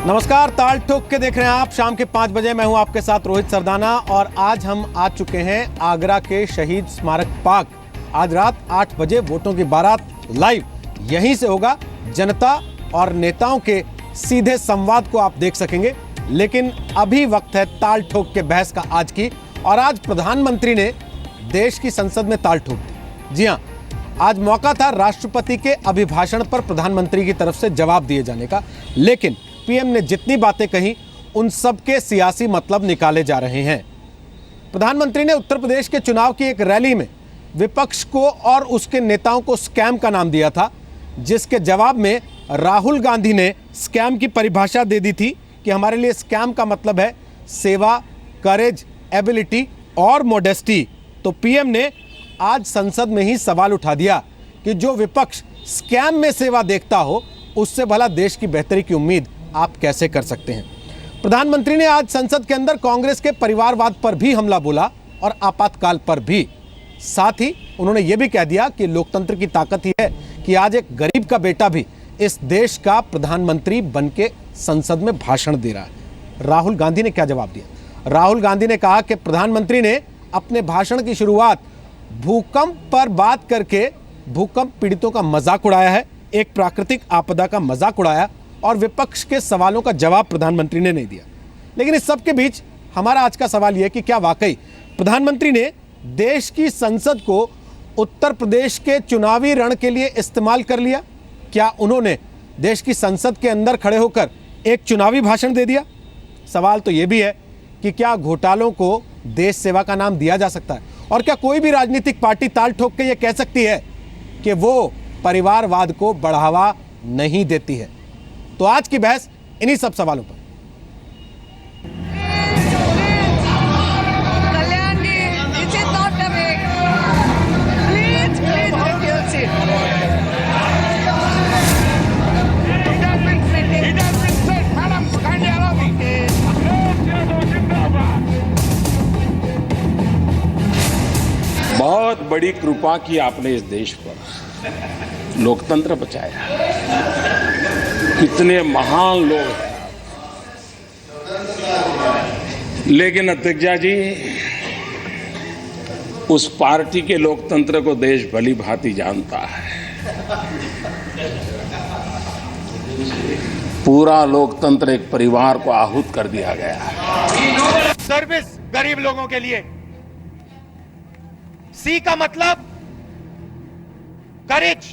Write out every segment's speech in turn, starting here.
नमस्कार, ताल ठोक के देख रहे हैं आप। शाम के 5 बजे मैं हूं आपके साथ रोहित सरदाना और आज हम आ चुके हैं आगरा के शहीद स्मारक पार्क। आज रात 8 बजे वोटों की बारात लाइव यहीं से होगा। जनता और नेताओं के सीधे संवाद को आप देख सकेंगे। लेकिन अभी वक्त है ताल ठोक के बहस का आज की। और आज प्रधानमंत्री ने देश की संसद में ताल ठोक दी। जी हां, आज मौका था राष्ट्रपति के अभिभाषण पर प्रधानमंत्री की तरफ से जवाब दिए जाने का। लेकिन पीएम ने जितनी बातें कही उन सब के सियासी मतलब निकाले जा रहे हैं। प्रधानमंत्री ने उत्तर प्रदेश के चुनाव की एक रैली में विपक्ष को और उसके नेताओं को स्कैम का नाम दिया था, जिसके जवाब में राहुल गांधी ने स्कैम की परिभाषा दे दी थी कि हमारे लिए स्कैम का मतलब है सेवा, करेज, एबिलिटी और मोडेस्टी। तो पीएम ने आज संसद में ही सवाल उठा दिया कि जो विपक्ष स्कैम में सेवा देखता हो उससे भला देश की बेहतरी की उम्मीद आप कैसे कर सकते हैं। प्रधानमंत्री ने आज संसद के अंदर कांग्रेस के परिवारवाद पर भी हमला बोला और आपातकाल पर भी। साथ ही उन्होंने यह भी कह दिया कि लोकतंत्र की ताकत ही है कि आज एक गरीब का बेटा भी इस देश का प्रधानमंत्री बनके संसद में भाषण दे रहा है। राहुल गांधी ने क्या जवाब दिया? राहुल गांधी ने कहा कि प्रधानमंत्री ने अपने भाषण की शुरुआत भूकंप पर बात करके भूकंप पीड़ितों का मजाक उड़ाया है, एक प्राकृतिक आपदा का मजाक उड़ाया और विपक्ष के सवालों का जवाब प्रधानमंत्री ने नहीं दिया। लेकिन इस सब के बीच हमारा आज का सवाल यह कि क्या वाकई प्रधानमंत्री ने देश की संसद को उत्तर प्रदेश के चुनावी रण के लिए इस्तेमाल कर लिया? क्या उन्होंने देश की संसद के अंदर खड़े होकर एक चुनावी भाषण दे दिया? सवाल तो यह भी है कि क्या घोटालों को देश सेवा का नाम दिया जा सकता है? और क्या कोई भी राजनीतिक पार्टी ताल ठोक के यह कह सकती है कि वो परिवारवाद को बढ़ावा नहीं देती है? तो आज की बहस इन्हीं सब सवालों पर। कल्याण जी, this is not the way. Please take your seat. It has been said, madam, kindly allow me. बहुत बड़ी कृपा की आपने इस देश पर, लोकतंत्र बचाया। कितने महान लोग हैं, लेकिन अध्यक्षा जी, उस पार्टी के लोकतंत्र को देश भली भांति जानता है। पूरा लोकतंत्र एक परिवार को आहूत कर दिया गया है। सर्विस गरीब लोगों के लिए। सी का मतलब करेज,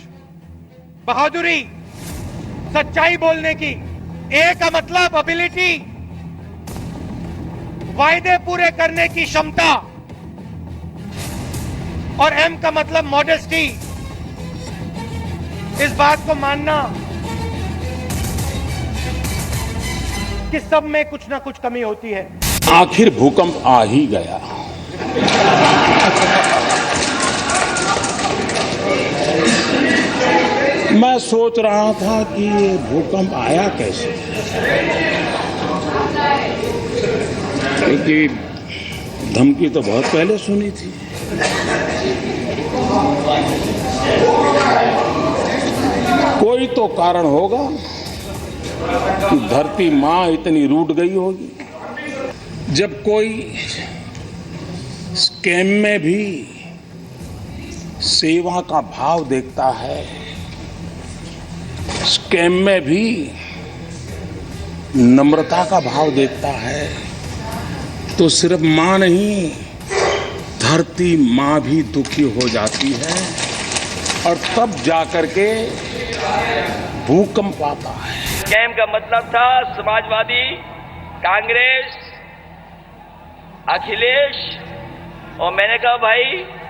बहादुरी, सच्चाई बोलने की। ए का मतलब एबिलिटी, वायदे पूरे करने की क्षमता। और एम का मतलब मॉडेस्टी, इस बात को मानना कि सब में कुछ ना कुछ कमी होती है। आखिर भूकंप आ ही गया। मैं सोच रहा था कि ये भूकंप आया कैसे, क्योंकि धमकी तो बहुत पहले सुनी थी। कोई तो कारण होगा कि धरती मां इतनी रूठ गई होगी। जब कोई स्कैम में भी सेवा का भाव देखता है, स्कैम में भी नम्रता का भाव देखता है, तो सिर्फ मां नहीं, धरती मां भी दुखी हो जाती है। और तब जाकर के भूकंप आता है। स्कैम का मतलब था समाजवादी, कांग्रेस, अखिलेश। और मैंने कहा भाई,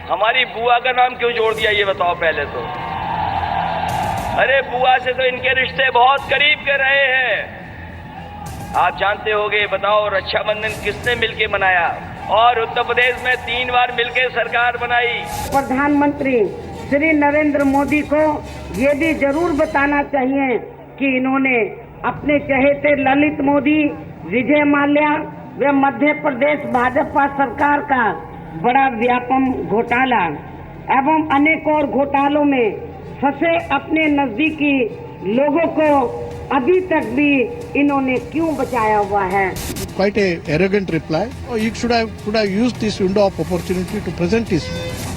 हमारी बुआ का नाम क्यों जोड़ दिया, ये बताओ पहले तो। अरे बुआ से तो इनके रिश्ते बहुत करीब के रहे हैं। आप जानते होंगे, बताओ रक्षाबंधन किसने मिलके मनाया? और उत्तर प्रदेश में 3 बार मिलके सरकार बनाई। प्रधानमंत्री श्री नरेंद्र मोदी को ये भी जरूर बताना चाहिए कि इन्होंने अपने चहेते ललित मोदी, विजय माल्या व मध्य प्रदेश भाजपा सरकार का बड़ा व्यापम घोटाला एवं अनेक और घोटालों में फंसे अपने नजदीकी लोगों को अभी तक भी इन्होंने क्यों बचाया हुआ है? Quite a arrogant reply. Oh, he could have used this window of opportunity to present his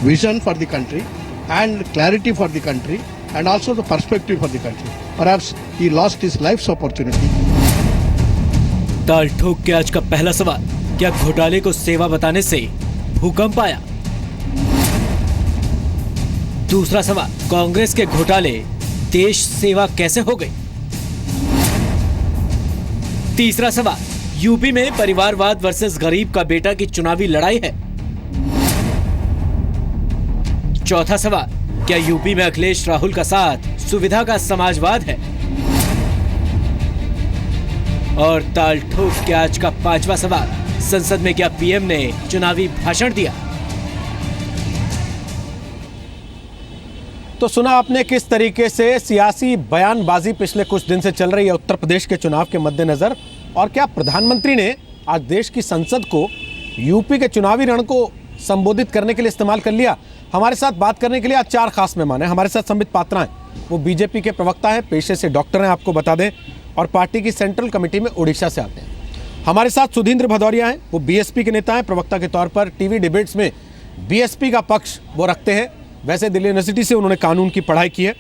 vision for the country and clarity for the country and also the perspective for the country. Perhaps he lost his life's opportunity. ताल ठोक के आज का पहला सवाल, क्या घोटाले को सेवा बताने से भूकंप आया? दूसरा सवाल, कांग्रेस के घोटाले देश सेवा कैसे हो गई? तीसरा सवाल, यूपी में परिवारवाद वर्सेस गरीब का बेटा की चुनावी लड़ाई है। चौथा सवाल, क्या यूपी में अखिलेश राहुल का साथ सुविधा का समाजवाद है? और ताल ठोक के आज का पांचवा सवाल, संसद में क्या पीएम ने चुनावी भाषण दिया? तो सुना आपने किस तरीके से सियासी बयानबाजी पिछले कुछ दिन से चल रही है उत्तर प्रदेश के चुनाव के मद्देनजर, और क्या प्रधानमंत्री ने आज देश की संसद को यूपी के चुनावी रण को संबोधित करने के लिए इस्तेमाल कर लिया। हमारे साथ बात करने के लिए आज चार खास मेहमान हैं। हमारे साथ संबित पात्रा हैं, वो बीजेपी के प्रवक्ता हैं, पेशे से डॉक्टर हैं, आपको बता दें, और पार्टी की सेंट्रल कमेटी में उड़ीसा से आते हैं। हमारे साथ सुधींद्र भदौरिया हैं, वो बीएसपी के नेता हैं, प्रवक्ता के तौर पर टीवी डिबेट्स में बीएसपी का पक्ष वो रखते हैं। वैसे दिल्ली यूनिवर्सिटी से उन्होंने कानून की पढ़ाई की है।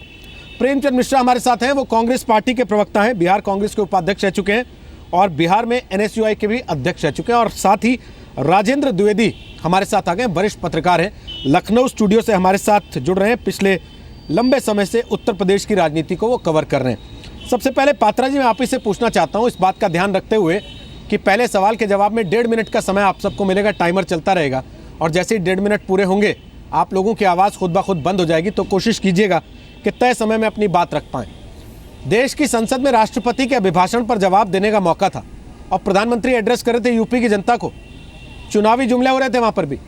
प्रेमचंद मिश्रा हमारे साथ हैं, वो कांग्रेस पार्टी के प्रवक्ता हैं, बिहार कांग्रेस के उपाध्यक्ष रह चुके हैं और बिहार में एनएसयूआई के भी अध्यक्ष रह चुके हैं। और साथ ही राजेंद्र द्विवेदी हमारे साथ आ गए, वरिष्ठ पत्रकार हैं, लखनऊ स्टूडियो से हमारे साथ जुड़ रहे हैं, पिछले लंबे समय से उत्तर प्रदेश की राजनीति को वो कवर कर रहे हैं। सबसे पहले पात्रा जी, मैं आप ही से पूछना चाहता हूं, इस बात का ध्यान रखते हुए कि पहले सवाल के जवाब में 1.5 मिनट का समय आप सबको मिलेगा, टाइमर चलता रहेगा, और जैसे ही 1.5 मिनट पूरे होंगे आप लोगों की आवाज़ खुद ब खुद बंद हो जाएगी, तो कोशिश कीजिएगा कि तय समय में अपनी बात रख पाएं। देश की संसद में राष्ट्रपति के अभिभाषण पर जवाब देने का मौका था और प्रधानमंत्री एड्रेस कर रहे थे यूपी की जनता को, चुनावी जुमले हो रहे थे वहां पर भी।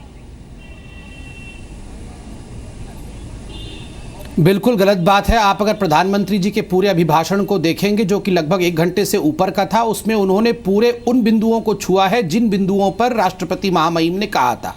बिल्कुल गलत बात है। आप अगर प्रधानमंत्री जी के पूरे अभिभाषण को देखेंगे जो कि लगभग 1 घंटे से ऊपर का था, उसमें उन्होंने पूरे उन बिंदुओं को छुआ है जिन बिंदुओं पर राष्ट्रपति महामहिम ने कहा था।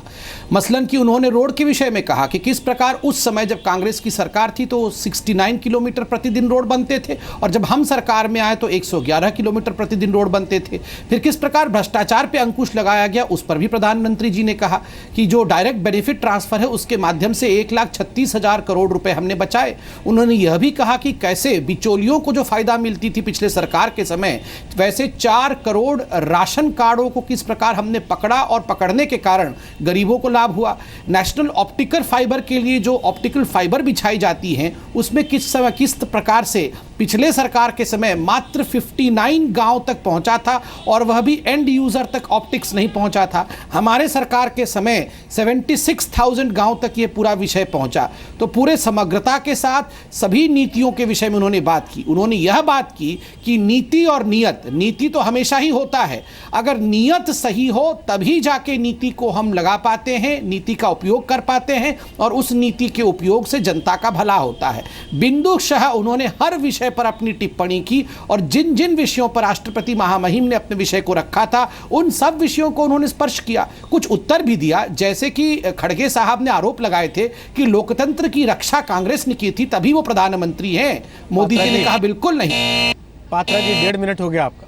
मसलन कि उन्होंने रोड के विषय में कहा कि किस प्रकार उस समय जब कांग्रेस की सरकार थी तो 69 किलोमीटर प्रतिदिन रोड बनते थे और जब हम सरकार में आए तो 111 किलोमीटर प्रतिदिन रोड बनते थे। फिर किस प्रकार भ्रष्टाचार पे अंकुश लगाया गया, उस पर भी प्रधानमंत्री जी ने कहा कि जो डायरेक्ट बेनिफिट ट्रांसफर है उसके माध्यम से 1,36,000 करोड़ रुपए हमने बचाए। उन्होंने यह भी कहा कि कैसे बिचौलियों को जो फायदा मिलती थी पिछले सरकार के समय, वैसे 4 करोड़ राशन कार्डों को किस प्रकार हमने पकड़ा और पकड़ने के कारण गरीबों को लाभ हुआ। नेशनल ऑप्टिकल फाइबर के लिए जो ऑप्टिकल फाइबर बिछाई जाती हैं उसमें किस प्रकार से पिछले सरकार के समय मात्र 59 गांव तक पहुंचा था और वह भी एंड यूजर तक ऑप्टिक्स नहीं पहुंचा था। हमारे सरकार के समय 76,000 गांव तक ये पूरा विषय पहुंचा। तो पूरे समग्रता के साथ सभी नीतियों के विषय में उन्होंने बात की। उन्होंने यह बात की कि नीति और नीति तो हमेशा ही होता है, अगर नीयत सही हो तभी जाके नीति को हम लगा पाते हैं, नीति का उपयोग कर पाते हैं और उस नीति के उपयोग से जनता का भला होता है। बिंदुशः उन्होंने हर विषय पर अपनी टिप्पणी की और जिन जिन विषयों पर राष्ट्रपति महामहिम ने अपने विषय को रखा था उन सब विषयों को उन्होंने स्पर्श किया, कुछ उत्तर भी दिया। जैसे कि खड़गे साहब ने आरोप लगाए थे कि लोकतंत्र की रक्षा कांग्रेस ने की थी तभी वो प्रधानमंत्री हैं। मोदी जी ने कहा बिल्कुल नहीं। पात्रा जी 1.5 मिनट हो गया आपका।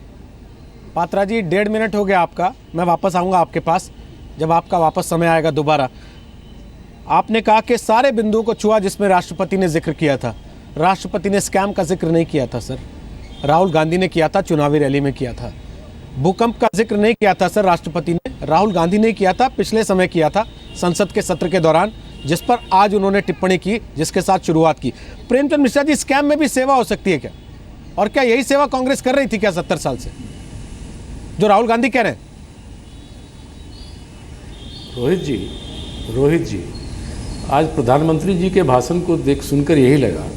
पात्रा जी 1.5 मिनट हो गया आपका। मैं वापस आऊंगा आपके पास जब आपका वापस समय आएगा दोबारा। आपने कहा कि सारे बिंदुओं को छुआ जिसमें राष्ट्रपति ने जिक्र किया था। राष्ट्रपति ने स्कैम का जिक्र नहीं किया था सर, राहुल गांधी ने किया था, चुनावी रैली में किया था। भूकंप का जिक्र नहीं किया था सर राष्ट्रपति ने, राहुल गांधी ने किया था, पिछले समय किया था संसद के सत्र के दौरान, जिस पर आज उन्होंने टिप्पणी की, जिसके साथ शुरुआत की। प्रेमचंद मिश्रा जी, स्कैम में भी सेवा हो सकती है क्या? और क्या यही सेवा कांग्रेस कर रही थी क्या 70 साल से, जो राहुल गांधी कह रहे हैं? रोहित जी, आज प्रधानमंत्री जी के भाषण को सुनकर यही लगा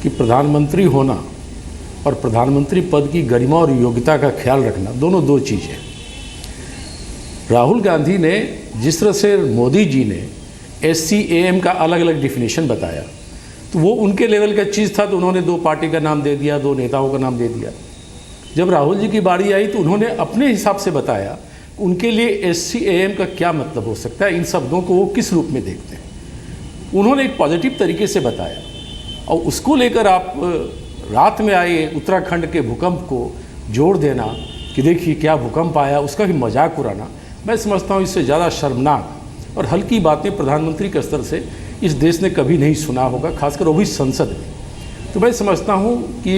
कि प्रधानमंत्री होना और प्रधानमंत्री पद की गरिमा और योग्यता का ख्याल रखना दोनों दो चीज़ है। राहुल गांधी ने जिस तरह से मोदी जी ने SCAM का अलग अलग डिफिनेशन बताया, तो वो उनके लेवल का चीज़ था, तो उन्होंने 2 पार्टी का नाम दे दिया, 2 नेताओं का नाम दे दिया। जब राहुल जी की बारी आई तो उन्होंने अपने हिसाब से बताया उनके लिए SCAM का क्या मतलब हो सकता है, इन शब्दों को वो किस रूप में देखते हैं। उन्होंने एक पॉजिटिव तरीके से बताया और उसको लेकर आप रात में आए उत्तराखंड के भूकंप को जोड़ देना कि देखिए क्या भूकंप आया, उसका भी मजाक उड़ाना, मैं समझता हूँ इससे ज़्यादा शर्मनाक और हल्की बातें प्रधानमंत्री के स्तर से इस देश ने कभी नहीं सुना होगा, खासकर वो भी संसद में। तो मैं समझता हूँ कि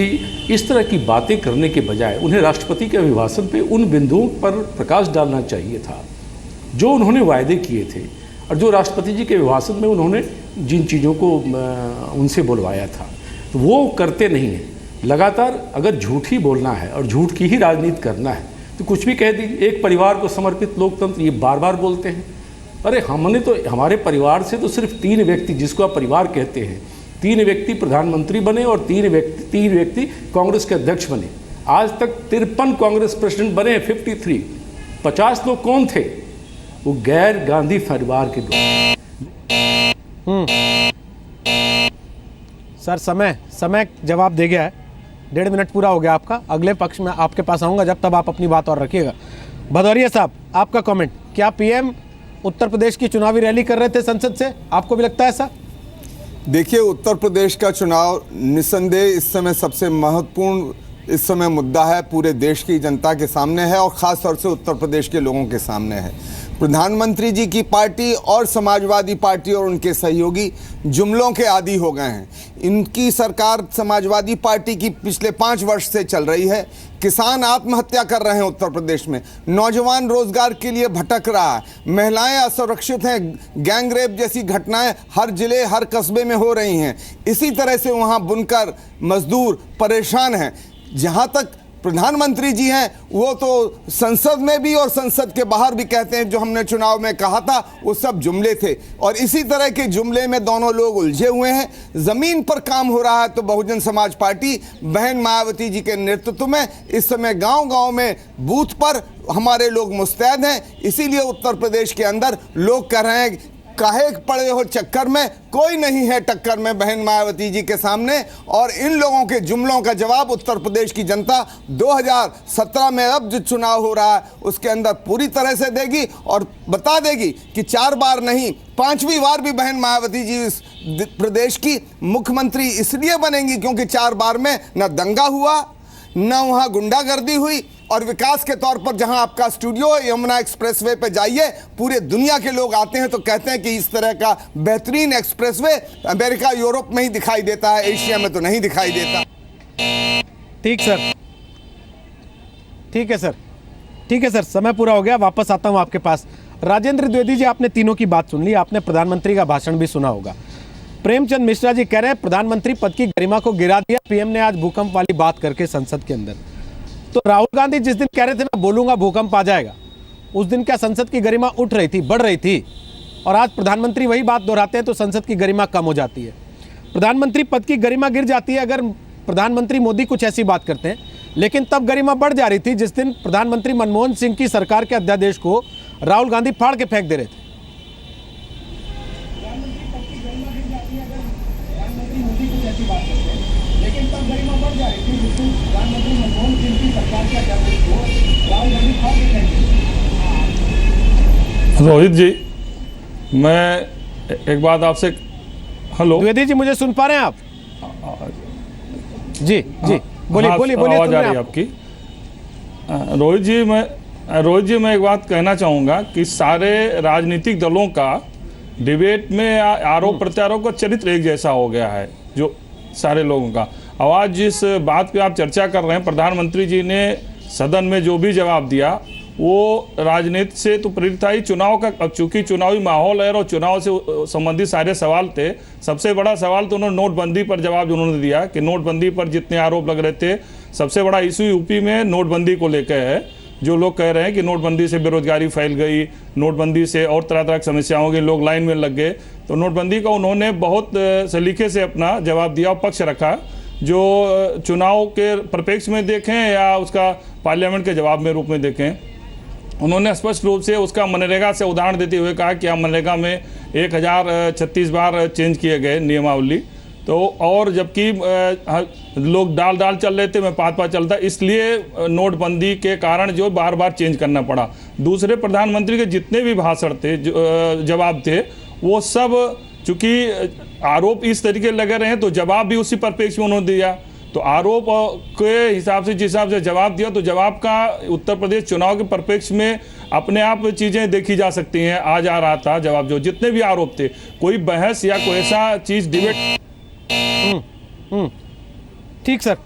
इस तरह की बातें करने के बजाय उन्हें राष्ट्रपति के अभिभाषण पे उन बिंदुओं पर प्रकाश डालना चाहिए था जो उन्होंने वायदे किए थे और जो राष्ट्रपति जी के अभिभाषण में उन्होंने जिन चीज़ों को उनसे बुलवाया था, तो वो करते नहीं हैं। लगातार अगर झूठ ही बोलना है और झूठ की ही राजनीति करना है तो कुछ भी कह दीजिए। एक परिवार को समर्पित लोकतंत्र, ये बार बार बोलते हैं। अरे हमने तो हमारे परिवार से तो सिर्फ 3 व्यक्ति, जिसको आप परिवार कहते हैं, 3 व्यक्ति प्रधानमंत्री बने और 3 व्यक्ति कांग्रेस के अध्यक्ष बने। आज तक 53 कांग्रेस प्रेसिडेंट बने, 53। 50 लोग कौन थे? वो गैर गांधी परिवार के लोग। सर समय जवाब दे गया है, 1.5 मिनट पूरा हो गया आपका। अगले पक्ष में आपके पास आऊँगा, जब तक आप अपनी बात और रखिएगा। भदौरिया साहब, आपका कमेंट। क्या पीएम उत्तर प्रदेश की चुनावी रैली कर रहे थे संसद से? आपको भी लगता है ऐसा? देखिए, उत्तर प्रदेश का चुनाव निस्संदेह इस समय सबसे महत्वपूर्ण इस समय मुद्दा है, पूरे देश की जनता के सामने है और ख़ास तौर से उत्तर प्रदेश के लोगों के सामने है। प्रधानमंत्री जी की पार्टी और समाजवादी पार्टी और उनके सहयोगी जुमलों के आदी हो गए हैं। इनकी सरकार समाजवादी पार्टी की पिछले 5 वर्ष से चल रही है। किसान आत्महत्या कर रहे हैं उत्तर प्रदेश में, नौजवान रोजगार के लिए भटक रहा है, महिलाएं असुरक्षित हैं, गैंग रेप जैसी घटनाएं हर जिले हर कस्बे में हो रही हैं। इसी तरह से वहाँ बुनकर मजदूर परेशान हैं। जहाँ तक प्रधानमंत्री जी हैं, वो तो संसद में भी और संसद के बाहर भी कहते हैं जो हमने चुनाव में कहा था वो सब जुमले थे, और इसी तरह के जुमले में दोनों लोग उलझे हुए हैं। जमीन पर काम हो रहा है तो बहुजन समाज पार्टी बहन मायावती जी के नेतृत्व में इस समय गांव-गांव में बूथ पर हमारे लोग मुस्तैद हैं। इसीलिए उत्तर प्रदेश के अंदर लोग कह रहे हैं काहे पड़े हो चक्कर में, कोई नहीं है टक्कर में बहन मायावती जी के सामने। और इन लोगों के जुमलों का जवाब उत्तर प्रदेश की जनता 2017 में अब जो चुनाव हो रहा है उसके अंदर पूरी तरह से देगी और बता देगी कि 4 बार नहीं 5वीं बार भी बहन मायावती जी इस प्रदेश की मुख्यमंत्री इसलिए बनेंगी क्योंकि 4 बार में न दंगा हुआ, न वहाँ गुंडागर्दी हुई। और विकास के तौर पर जहां आपका स्टूडियो है यमुना एक्सप्रेसवे पे जाइए, पूरे दुनिया के लोग आते हैं तो कहते हैं कि इस तरह का बेहतरीन एक्सप्रेसवे अमेरिका यूरोप में ही दिखाई देता है, एशिया में तो नहीं दिखाई देता। ठीक सर, ठीक है सर, ठीक है सर, समय पूरा हो गया। वापस आता हूं आपके पास। राजेंद्र द्विवेदी जी, आपने तीनों की बात सुन ली, आपने प्रधानमंत्री का भाषण भी सुना होगा। प्रेमचंद मिश्रा जी कह रहे हैं प्रधानमंत्री पद की गरिमा को गिरा दिया पीएम ने आज भूकंप वाली बात करके संसद के अंदर। तो राहुल गांधी जिस दिन कह रहे थे मैं बोलूंगा भूकंप आ जाएगा, उस दिन क्या संसद की गरिमा उठ रही थी, बढ़ रही थी? और आज प्रधानमंत्री वही बात दोहराते हैं तो संसद की गरिमा कम हो जाती है। प्रधानमंत्री पद की गरिमा गिर जाती है अगर प्रधानमंत्री मोदी कुछ ऐसी बात करते हैं, लेकिन तब गरिमा बढ़ जा रही थी जिस दिन प्रधानमंत्री मनमोहन सिंह की सरकार के अध्यादेश को राहुल गांधी फाड़ के फेंक दे रहे थे। रोहित जी, मैं एक बात आपसे, हेलो द्विवेदी जी, मुझे सुन पा रहे हैं आप? जी जी, बोलिए बोलिए बोलिए, आवाज आ रही है आपकी। रोहित जी, मैं एक बात कहना चाहूँगा कि सारे राजनीतिक दलों का डिबेट में आरोप प्रत्यारोप का चरित्र एक जैसा हो गया है। जो सारे लोगों का आवाज़ जिस बात पे आप चर्चा कर रहे हैं, प्रधानमंत्री जी ने सदन में जो भी जवाब दिया वो राजनीति से तो प्रेरित था ही। चुनाव का, अब चूंकि चुनावी माहौल है और चुनाव से संबंधित सारे सवाल थे, सबसे बड़ा सवाल तो उन्होंने नोटबंदी पर जवाब उन्होंने दिया कि नोटबंदी पर जितने आरोप लग रहे थे, सबसे बड़ा इशू यूपी में नोटबंदी को लेकर है। जो लोग कह रहे हैं कि नोटबंदी से बेरोजगारी फैल गई, नोटबंदी से और तरह तरह की समस्याएं हो गई, लोग लाइन में लग गए, तो नोटबंदी का उन्होंने बहुत सलीके से अपना जवाब दिया और पक्ष रखा। जो चुनाव के परिप्रेक्ष्य में देखें या उसका पार्लियामेंट के जवाब में रूप में देखें, उन्होंने स्पष्ट रूप से उसका मनरेगा से उदाहरण देते हुए कहा कि मनरेगा में 1036 बार चेंज किए गए नियमावली, तो और जबकि लोग डाल चल रहे थे, मैं पात चलता, इसलिए नोटबंदी के कारण जो बार बार चेंज करना पड़ा। दूसरे प्रधानमंत्री के जितने भी भाषण थे, जवाब थे, वो सब चूंकि आरोप इस तरीके लगे रहे तो जवाब भी उसी परिप्रेक्ष्य में उन्होंने दिया। तो आरोप के हिसाब से जिस हिसाब से जवाब दिया, तो जवाब का उत्तर प्रदेश चुनाव के परिप्रेक्ष्य में अपने आप चीज़ें देखी जा सकती हैं। आज आ रहा था जवाब, जो जितने भी आरोप थे, कोई बहस या कोई ऐसा चीज़ डिबेट। ठीक सर,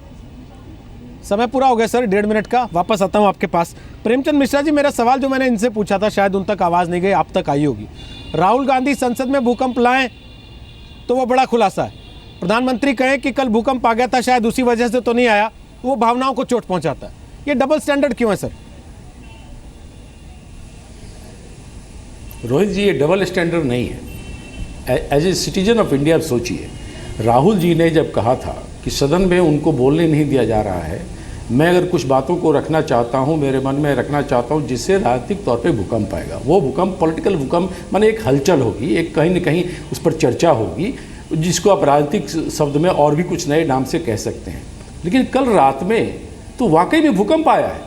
समय पूरा हो गया सर, 1.5 मिनट का। वापस आता हूं आपके पास। प्रेमचंद मिश्रा जी, मेरा सवाल जो मैंने इनसे पूछा था शायद उन तक आवाज़ नहीं गई, आप तक आई होगी। राहुल गांधी संसद में भूकंप लाएं तो वो बड़ा खुलासा है। प्रधानमंत्री कहें कि कल भूकंप आ गया था, शायद उसी वजह से तो नहीं आया, वो भावनाओं को चोट पहुंचाता है। ये डबल स्टैंडर्ड क्यों है सर? रोहित जी, ये डबल स्टैंडर्ड नहीं है। As a citizen of India सोचिए, राहुल जी ने जब कहा था कि सदन में उनको बोलने नहीं दिया जा रहा है, मैं अगर कुछ बातों को रखना चाहता हूं, मेरे मन में रखना चाहता हूं जिससे राजनीतिक तौर पे भूकंप आएगा, वो भूकंप पॉलिटिकल भूकंप माने एक हलचल होगी, एक कहीं न कहीं उस पर चर्चा होगी, जिसको आप राजनीतिक शब्द में और भी कुछ नए नाम से कह सकते हैं। लेकिन कल रात में तो वाकई में भूकंप आया है।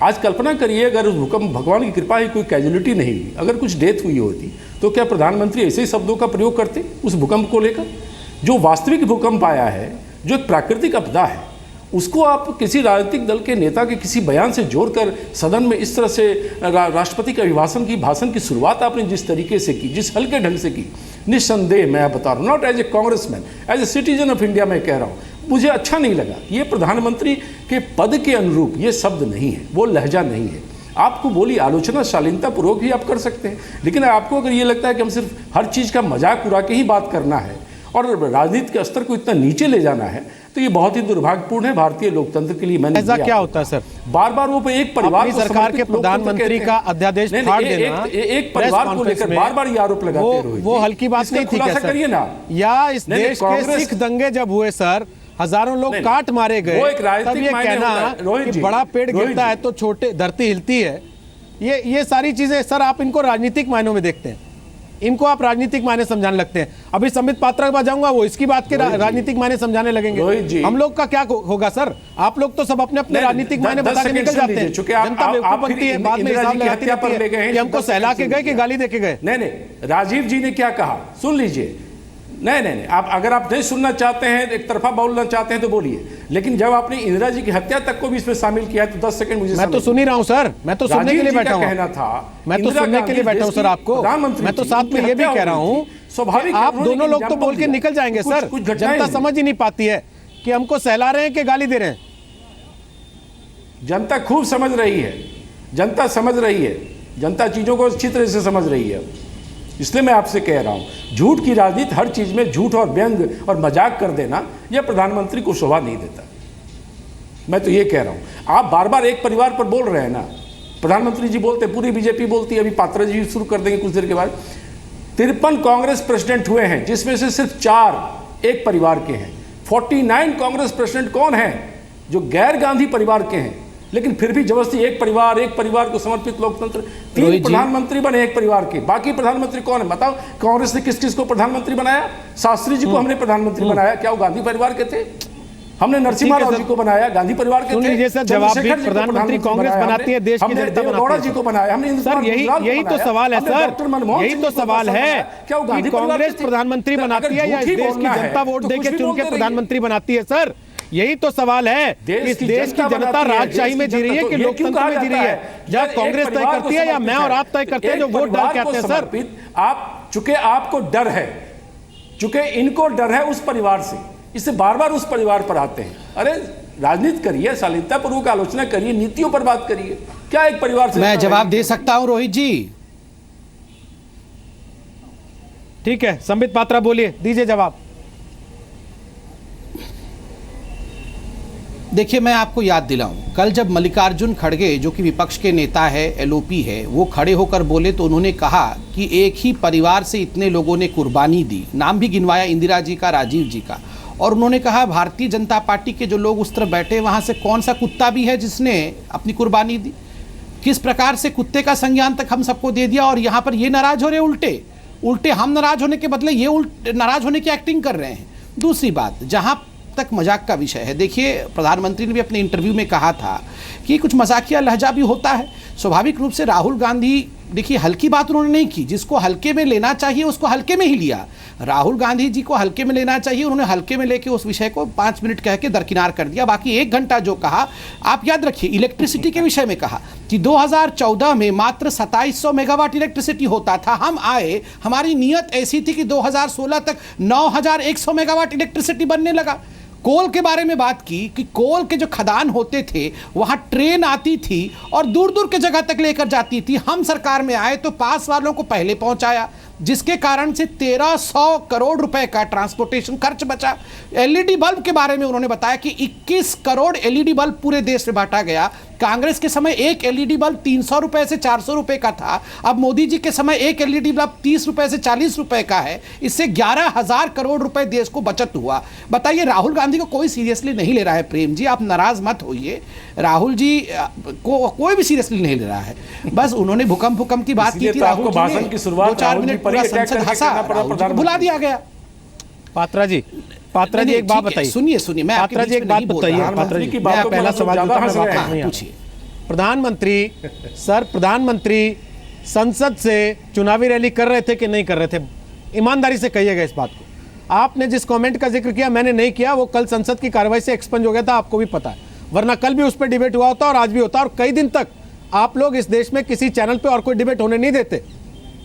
आज कल्पना करिए, अगर उस भूकंप, भगवान की कृपा ही कोई कैजुअलिटी नहीं हुई, अगर कुछ डेथ हुई होती, तो क्या प्रधानमंत्री ऐसे ही शब्दों का प्रयोग करते उस भूकंप को लेकर? जो वास्तविक भूकंप आया है, जो एक प्राकृतिक आपदा है, उसको आप किसी राजनीतिक दल के नेता के किसी बयान से जोड़कर सदन में इस तरह से राष्ट्रपति के अभिभाषण की भाषण की शुरुआत आपने जिस तरीके से की, जिस हल्के ढंग से की, निस्संदेह मैं बता रहा हूँ, not as a Congressman, as a citizen of India मैं कह रहा हूँ, मुझे अच्छा नहीं लगा। ये प्रधानमंत्री के पद के अनुरूप ये शब्द नहीं है, वो लहजा नहीं है। आपको बोली आलोचना शालीनता पूर्वक भी आप कर सकते हैं, लेकिन आपको अगर ये लगता है कि हम सिर्फ हर चीज़ का मजाक उड़ा के ही बात करना है और राजनीति के स्तर को इतना नीचे ले जाना है, तो ये बहुत ही दुर्भाग्यपूर्ण है भारतीय लोकतंत्र के लिए। मैंने ऐसा क्या होता है सर? बार बार वो एक परिवार अपनी सरकार के प्रधानमंत्री का अध्यादेश फाड़ देना, एक परिवार को लेकर बार बार ये आरोप लगाते हैं, वो हल्की बात नहीं थी क्या सर? करिए ना। या इस देश के सिख दंगे जब हुए सर, हजारों लोग काट मारे गए, तब ये कहना कि बड़ा पेड़ गिरता है तो छोटे धरती हिलती है, ये सारी चीजें सर आप इनको राजनीतिक मायनों में देखते हैं, इनको आप राजनीतिक मायने समझाने लगते हैं। अभी संबित पात्रा के पास जाऊंगा, वो इसकी बात के राजनीतिक मायने समझाने लगेंगे। हम लोग का क्या होगा सर? आप लोग तो सब अपने अपने राजनीतिक मायने बता के निकल जाते हैं। जनता बेवकूफ बनती है, बाद में हिसाब लगाती रहती है कि हमको सहला के गए कि गाली दे के गए। नहीं, राजीव जी ने क्या कहा सुन लीजिए। नहीं, आप अगर आप नहीं सुनना चाहते हैं, एक तरफा बोलना चाहते हैं तो बोलिए, लेकिन जब आपने इंदिरा जी की हत्या तक को भी इसमें शामिल किया है तो 10 सेकंड मुझे। मैं तो सुन ही रहा हूं सर, मैं तो सुनने के लिए बैठा हूं। कहना था, मैं तो सुनने के लिए बैठा हूं सर आपको। मैं तो साथ में ये भी कह रहा हूं, स्वाभाविक आप दोनों लोग तो बोल के निकल जाएंगे सर। जनता समझ ही नहीं पाती है कि हमको सहला रहे हैं कि गाली दे रहे हैं। जनता खूब समझ रही है, जनता समझ रही है, जनता चीजों को अच्छी तरह से समझ रही है। इसलिए मैं आपसे कह रहा हूं, झूठ की राजनीति, हर चीज में झूठ और व्यंग और मजाक कर देना, यह प्रधानमंत्री को शोभा नहीं देता। मैं तो ये कह रहा हूं, आप बार बार एक परिवार पर बोल रहे हैं ना। प्रधानमंत्री जी बोलते, पूरी बीजेपी बोलती है, अभी पात्रा जी शुरू कर देंगे कुछ देर के बाद। 53 कांग्रेस प्रेसिडेंट हुए हैं, जिसमें से सिर्फ 4 एक परिवार के हैं। 49 कांग्रेस प्रेसिडेंट कौन है? जो गैर गांधी परिवार के हैं, लेकिन फिर भी जबरदस्ती एक परिवार को समर्पित लोकतंत्र। 3 प्रधानमंत्री बने एक परिवार के, बाकी प्रधानमंत्री कौन है बताओ? कांग्रेस ने किस किस को प्रधानमंत्री बनाया? शास्त्री जी को हमने प्रधानमंत्री बनाया, क्या वो गांधी परिवार के थे? हमने नरसिम्हा राव जी को बनाया, गांधी परिवार के थे। सर जवाब भी, प्रधानमंत्री कांग्रेस बनाती है, देश की जनता बनाती है। जी को बनाया हमने। सर यही तो सवाल है सर, यही तो सवाल है कि कांग्रेस प्रधानमंत्री बनाती है या इस देश की जनता वोट देकर चुन के प्रधानमंत्री बनाती है? सर यही तो सवाल है, इस देश की जनता राजशाही में जी रही है कि लोकतंत्र में जी रही है? या कांग्रेस तय करती है या मैं और आप तय करते हैं जो वोट डाल के आते हैं? सर आप चूंकि आपको डर है, चूंकि इनको डर है उस परिवार से, इससे बार बार उस परिवार पर आते हैं। अरे राजनीति करिए, शालीनतापूर्वक आलोचना करिए, नीतियों पर बात करिए, क्या एक परिवार से? मैं जवाब दे सकता हूं रोहित जी? ठीक है, संबित पात्रा बोलिए, दीजिए जवाब। देखिए, मैं आपको याद दिलाऊं, कल जब मल्लिकार्जुन खड़गे जो कि विपक्ष के नेता है, एलओपी है, वो खड़े होकर बोले तो उन्होंने कहा कि एक ही परिवार से इतने लोगों ने कुर्बानी दी। नाम भी गिनवाया इंदिरा जी का, राजीव जी का, और उन्होंने कहा भारतीय जनता पार्टी के जो लोग उस तरफ बैठे, वहां से कौन सा कुत्ता भी है जिसने अपनी कुर्बानी दी? किस प्रकार से कुत्ते का संज्ञान तक हम सबको दे दिया, और यहाँ पर ये नाराज हो रहे उल्टे हम नाराज होने के बदले ये नाराज होने की एक्टिंग कर रहे हैं। दूसरी बात, जहां तक मजाक का विषय है, देखिए प्रधानमंत्री ने भी अपने इंटरव्यू में कहा था कि कुछ मजाकिया लहजा भी होता है। स्वाभाविक रूप से राहुल गांधी देखिए हल्की बात उन्होंने नहीं की, जिसको हल्के में लेना चाहिए उसको हल्के में ही लिया। राहुल गांधी जी को हल्के में लेना चाहिए, उन्होंने हल्के में लेके उस विषय को 5 मिनट कह के दरकिनार कर दिया। बाकी 1 घंटा जो कहा, आप याद रखिए इलेक्ट्रिसिटी के विषय में कहा कि 2014 में मात्र 2700 मेगावाट इलेक्ट्रिसिटी होता था। हम आए, हमारी नीयत ऐसी थी कि 2016 तक 9100 मेगावाट इलेक्ट्रिसिटी बनने लगा। कोल के बारे में बात की कि कोल के जो खदान होते थे वहां ट्रेन आती थी और दूर दूर के जगह तक लेकर जाती थी। हम सरकार में आए तो पास वालों को पहले पहुंचाया, जिसके कारण से 1300 करोड़ रुपए का ट्रांसपोर्टेशन खर्च बचा। एलईडी बल्ब के बारे में उन्होंने बताया कि 21 करोड़ एलईडी बल्ब पूरे देश में बांटा गया। कांग्रेस के समय एक एलईडी बल्ब 300 रुपए से 400 रुपए का था, अब मोदी जी के समय एक एलईडी बल्ब 30 रुपए से 40 रुपए का है। इससे 11,000 करोड़ रुपए देश को बचत हुआ। बताइए, राहुल गांधी को कोई सीरियसली नहीं ले रहा है। प्रेम जी, आप नाराज मत होइए, राहुल जी को कोई भी सीरियसली नहीं ले रहा है। बस उन्होंने भूकंप की बात की थी, राहुल जी भाषण की शुरुआत 2-4 मिनट पूरा संसद हंसा, बुला दिया गया। पात्रा जी एक बात बताइए, सुनिए मैं पात्रा जी एक बात बताइए। पात्रा जी मैं पहला सवाल पूछिए। प्रधानमंत्री संसद से चुनावी रैली कर रहे थे कि नहीं कर रहे थे? ईमानदारी से कहिएगा इस बात को। आपने जिस कमेंट का जिक्र किया मैंने नहीं किया, वो कल संसद की कार्रवाई से एक्सपंज हो गया था, आपको भी पता है। वरना कल भी उस पर डिबेट हुआ होता और आज भी होता, और कई दिन तक आप लोग इस देश में किसी चैनल पे और कोई डिबेट होने नहीं देते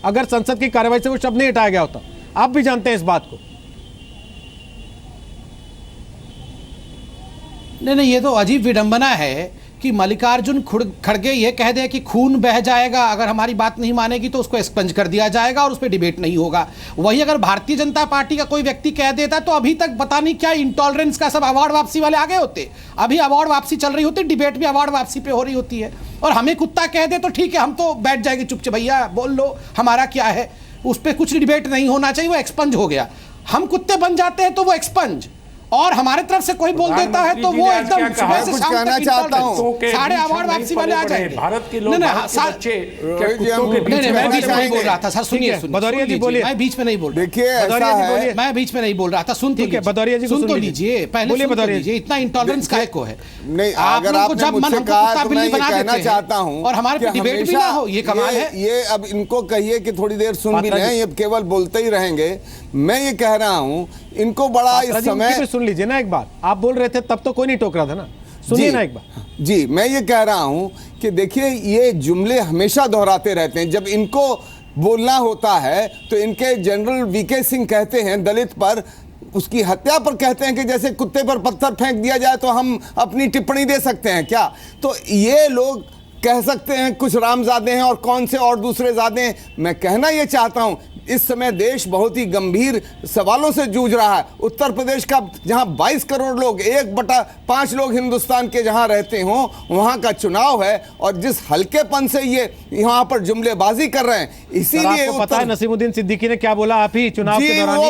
अगर संसद की कार्रवाई से वो शब्द नहीं हटाया गया होता। आप भी जानते हैं इस बात को। नहीं, ये तो अजीब विडंबना है कि मल्लिकार्जुन खड़गे ये कह दे कि खून बह जाएगा, अगर हमारी बात नहीं मानेगी तो उसको एक्सपंज कर दिया जाएगा और उस पर डिबेट नहीं होगा। वही अगर भारतीय जनता पार्टी का कोई व्यक्ति कह देता तो अभी तक पता नहीं क्या इंटॉलरेंस का सब अवार्ड वापसी वाले आगे होते। अभी अवार्ड वापसी चल रही होती, डिबेट भी अवार्ड वापसी पे हो रही होती है। और हमें कुत्ता कह दे तो ठीक है, हम तो बैठ जाएंगे चुपचाप, भैया बोल लो हमारा क्या है, उस पर कुछ डिबेट नहीं होना चाहिए, वो एक्सपंज हो गया। हम कुत्ते बन जाते हैं तो वो एक्सपंज, और हमारे तरफ से कोई बोल देता है तो वो एकदम सुबह से शाम तक चाहता हूं सारे अवार्ड वापसी वाले आ जाएंगे। भारत के लोग, नहीं, मैं बीच में नहीं बोल रहा था सर, सुनिए भदौरिया जी बोलिए। मैं बीच में नहीं बोल रहा। देखिए ऐसा है, मैं बीच में नहीं बोल रहा था, सुन तो लीजिए पहले, बोलिए भदौरिया जी। इतना इंटॉलरेंस काहे को है? नहीं, अगर आपने मुझसे कहा तो मैं ये कहना चाहता हूं और हमारे डिबेट भी ना हो, ये कमाल है। ये अब इनको कहिए कि थोड़ी देर सुन भी लें, ये केवल बोलते ही रहेंगे। मैं ये कह रहा हूं इनको बड़ा इस समय, सुन लीजिए ना एक बात, आप बोल रहे थे तब तो कोई नहीं टोक रहा था ना, सुनिए ना एक बार। जी मैं ये कह रहा हूं कि देखिए ये जुमले हमेशा दोहराते रहते हैं। जब इनको बोलना होता है तो इनके जनरल वीके सिंह कहते हैं दलित पर, उसकी हत्या पर कहते हैं कि जैसे कुत्ते पर पत्थर फेंक दिया जाए तो हम अपनी टिप्पणी दे सकते हैं क्या? तो ये लोग कह सकते हैं कुछ रामजादे हैं और कौन से और दूसरे जादे हैं। मैं कहना ये चाहता हूं इस समय देश बहुत ही गंभीर सवालों से जूझ रहा है। उत्तर प्रदेश का जहां 22 करोड़ लोग, 1/5 लोग हिंदुस्तान के जहां रहते हों, वहां का चुनाव है और जिस हल्केपन से ये यहां पर जुमलेबाजी कर रहे हैं, इसीलिए पता है नसीमुद्दीन सिद्दीकी ने क्या बोला? आप ही चुनाव के दौरान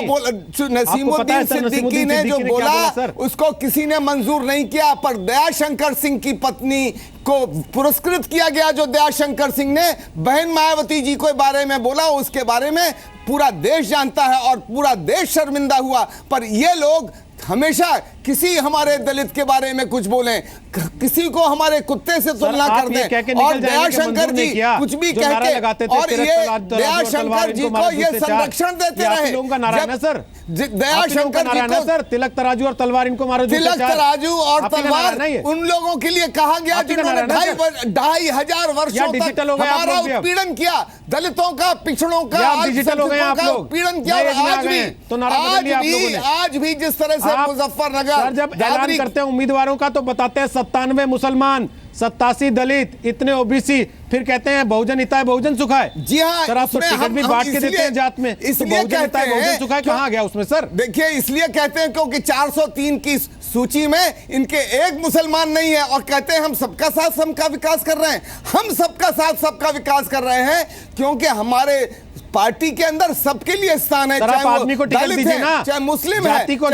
नसीमुद्दीन सिद्दीकी ने जो बोला उसको किसी ने मंजूर नहीं किया, पर दयाशंकर सिंह की पत्नी को पुरस्कृत किया गया। जो दयाशंकर सिंह ने बहन मायावती जी के बारे में बोला, उसके बारे में पूरा देश जानता है और पूरा देश शर्मिंदा हुआ। पर ये लोग हमेशा किसी हमारे दलित के बारे में कुछ बोलें, किसी को हमारे कुत्ते से तुलना कर दें, और दयाशंकर जी कुछ भी कह के, और ये दयाशंकर जी को ये संरक्षण देते रहे। सर दयाशंकर जी को सर तिलक तराजू और तलवार इनको मारो, तिलक तराजू और तलवार उन लोगों के लिए कहा गया जिन्होंने 2,500 वर्षों तक हमारा उत्पीड़न किया, दलितों का, पिछड़ों का, उत्पीड़न किया। आज भी जिस तरह से मुजफ्फरनगर जब ऐलान करते हैं उम्मीदवारों का तो बताते हैं 97 मुसलमान, 87 दलित, इतने ओबीसी, फिर कहते हैं बहुजन हिताय बहुजन सुखाय। जी हाँ, सर आप तो टिकट भी बांट के देते हैं जात में, इसलिए कहते हैं बहुजन सुखाय कहाँ गया उसमें? सर देखिए इसलिए कहते हैं क्योंकि 403 की सूची में इनके एक मुसलमान नहीं है, और कहते हैं हम सबका साथ सबका विकास कर रहे हैं। हम सबका साथ सबका विकास कर रहे हैं क्योंकि हमारे पार्टी के अंदर सबके लिए स्थान है, चाहे आदमी को टिकट दीजिए ना, चाहे मुस्लिम है, जाति को,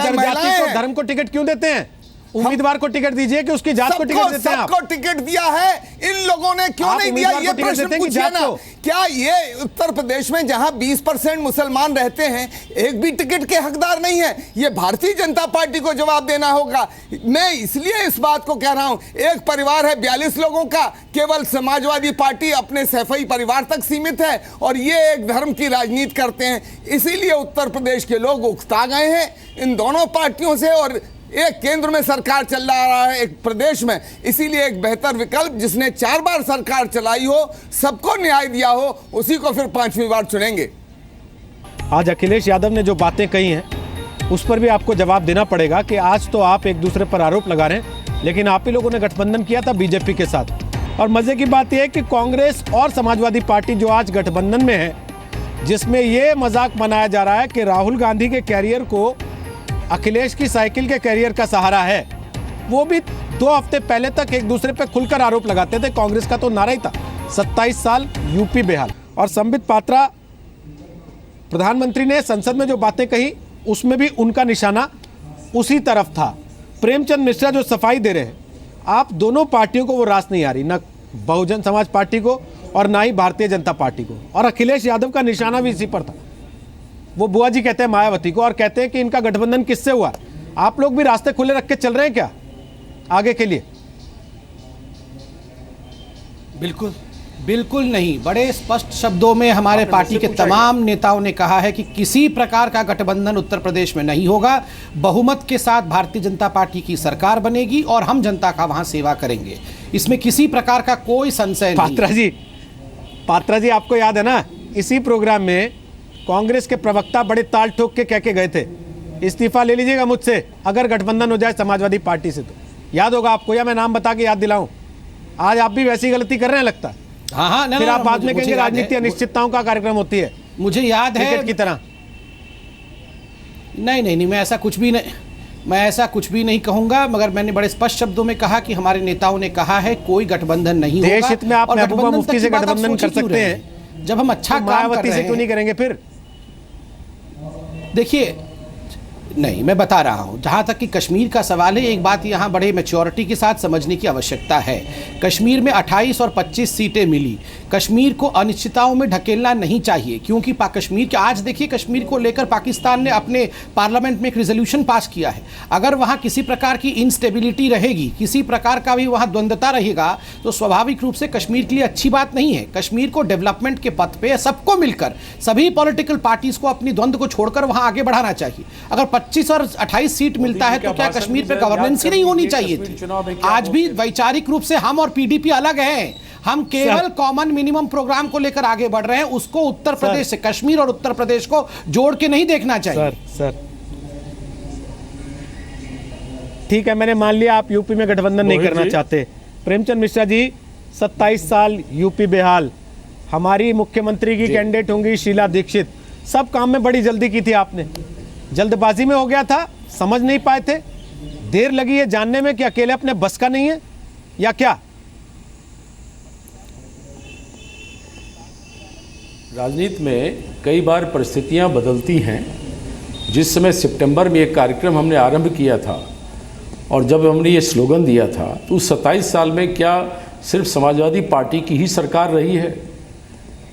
धर्म को टिकट क्यों देते हैं? उम्मीदवार को टिकट दीजिए कि उसकी जात को टिकट देते हैं आप? सबको टिकट दिया है, इन लोगों ने क्यों नहीं दिया? ये प्रश्न पूछिए ना। क्या ये उत्तर प्रदेश में जहां 20% मुसलमान रहते हैं एक भी टिकट के हकदार नहीं है? ये भारतीय जनता पार्टी को जवाब देना होगा। मैं इसलिए इस बात को कह रहा हूं, एक परिवार है 42 लोगों का, केवल समाजवादी पार्टी अपने सैफई परिवार तक सीमित है और ये एक धर्म की राजनीति करते हैं। इसीलिए उत्तर प्रदेश के लोग उकता गए हैं इन दोनों पार्टियों से, और एक केंद्र में सरकार चल रहा है, एक प्रदेश में। इसीलिए एक बेहतर विकल्प जिसने 4 बार सरकार चलाई हो, सबको न्याय दिया हो, उसी को फिर 5वीं बार चुनेंगे। आज अखिलेश यादव ने जो बातें कही हैं उस पर भी आपको जवाब देना पड़ेगा कि आज तो आप एक दूसरे पर आरोप लगा रहे हैं, लेकिन आप ही लोगों ने गठबंधन किया था बीजेपी के साथ। और मजे की बात यह है कि कांग्रेस और समाजवादी पार्टी जो आज गठबंधन में है, जिसमें यह मजाक बनाया जा रहा है कि राहुल गांधी के कैरियर को अखिलेश की साइकिल के कैरियर का सहारा है, वो भी 2 हफ्ते पहले तक एक दूसरे पे खुलकर आरोप लगाते थे। कांग्रेस का तो नारा ही था 27 साल यूपी बेहाल। और संबित पात्रा, प्रधानमंत्री ने संसद में जो बातें कही उसमें भी उनका निशाना उसी तरफ था। प्रेमचंद मिश्रा जो सफाई दे रहे हैं, आप दोनों पार्टियों को वो रास नहीं आ रही, ना बहुजन समाज पार्टी को और ना ही भारतीय जनता पार्टी को। और अखिलेश यादव का निशाना भी इसी पर था। वो बुआ जी कहते हैं मायावती को, और कहते हैं कि इनका गठबंधन किससे हुआ। आप लोग भी रास्ते खुले रख के चल रहे हैं क्या आगे के लिए? बिल्कुल बिल्कुल नहीं। बड़े स्पष्ट शब्दों में हमारे पार्टी के तमाम नेताओं ने कहा है कि किसी प्रकार का गठबंधन उत्तर प्रदेश में नहीं होगा। बहुमत के साथ भारतीय जनता पार्टी की सरकार बनेगी और हम जनता का वहां सेवा करेंगे। इसमें किसी प्रकार का कोई संशय नहीं। पात्रा जी आपको याद है ना, इसी प्रोग्राम में कांग्रेस के प्रवक्ता बड़े ताल ठोक के कह के गए थे, इस्तीफा ले लीजिएगा मुझसे अगर गठबंधन हो जाए समाजवादी पार्टी से। तो याद होगा आपको, या मैं नाम बता के याद दिलाऊं? आज आप भी वैसी गलती कर रहे हैं लगता है। हाँ, फिर आप बाद में कहेंगे राजनीति अनिश्चितताओं का कार्यक्रम होती है, मुझे याद है की तरह। नहीं, मैं ऐसा कुछ भी नहीं कहूंगा, मगर मैंने बड़े स्पष्ट शब्दों में कहा कि हमारे नेताओं ने कहा है कोई गठबंधन नहीं होगा। देश हित में आप महबूबा मुफ्ती से गठबंधन कर सकते हैं, जब हम अच्छा काम कर रहे हैं। मायावती से क्यों नहीं करेंगे फिर? देखिए, नहीं, मैं बता रहा हूं, जहां तक कि कश्मीर का सवाल है, एक बात यहां बड़े मैच्योरिटी के साथ समझने की आवश्यकता है। कश्मीर में 28 और 25 सीटें मिली। कश्मीर को अनिश्चितताओं में ढकेलना नहीं चाहिए, क्योंकि कश्मीर के आज देखिए, कश्मीर को लेकर पाकिस्तान ने अपने पार्लियामेंट में एक रेजोल्यूशन पास किया है। अगर वहां किसी प्रकार की इंस्टेबिलिटी रहेगी, किसी प्रकार का भी वहां द्वंद्वता रहेगा, तो स्वाभाविक रूप से कश्मीर के लिए अच्छी बात नहीं है। कश्मीर को डेवलपमेंट के पथ पे सबको मिलकर, सभी पॉलिटिकल पार्टीज को अपनी द्वंद्व को छोड़कर वहां आगे बढ़ाना चाहिए। अगर 25 और 28 सीट मिलता है तो क्या कश्मीर पे गवर्नेंस ही नहीं होनी चाहिए थी? आज भी वैचारिक रूप से हम और पीडीपी अलग हैं। हम केवल कॉमन मिनिमम प्रोग्राम को लेकर आगे बढ़ रहे हैं। उसको उत्तर प्रदेश से, कश्मीर और उत्तर प्रदेश को जोड़ के नहीं देखना चाहिए। सर ठीक है, मैंने मान लिया आप यूपी में गठबंधन नहीं करना चाहते। प्रेमचंद मिश्रा जी, 27 साल यूपी बेहाल, हमारी मुख्यमंत्री की कैंडिडेट होंगी शीला दीक्षित। सब काम में बड़ी जल्दी की थी आपने, जल्दबाजी में हो गया था, समझ नहीं पाए थे, देर लगी है जानने में कि अकेले अपने बस का नहीं है या क्या? राजनीति में कई बार परिस्थितियां बदलती हैं। जिस समय सितंबर में एक कार्यक्रम हमने आरंभ किया था और जब हमने ये स्लोगन दिया था, तो 27 साल में क्या सिर्फ समाजवादी पार्टी की ही सरकार रही है?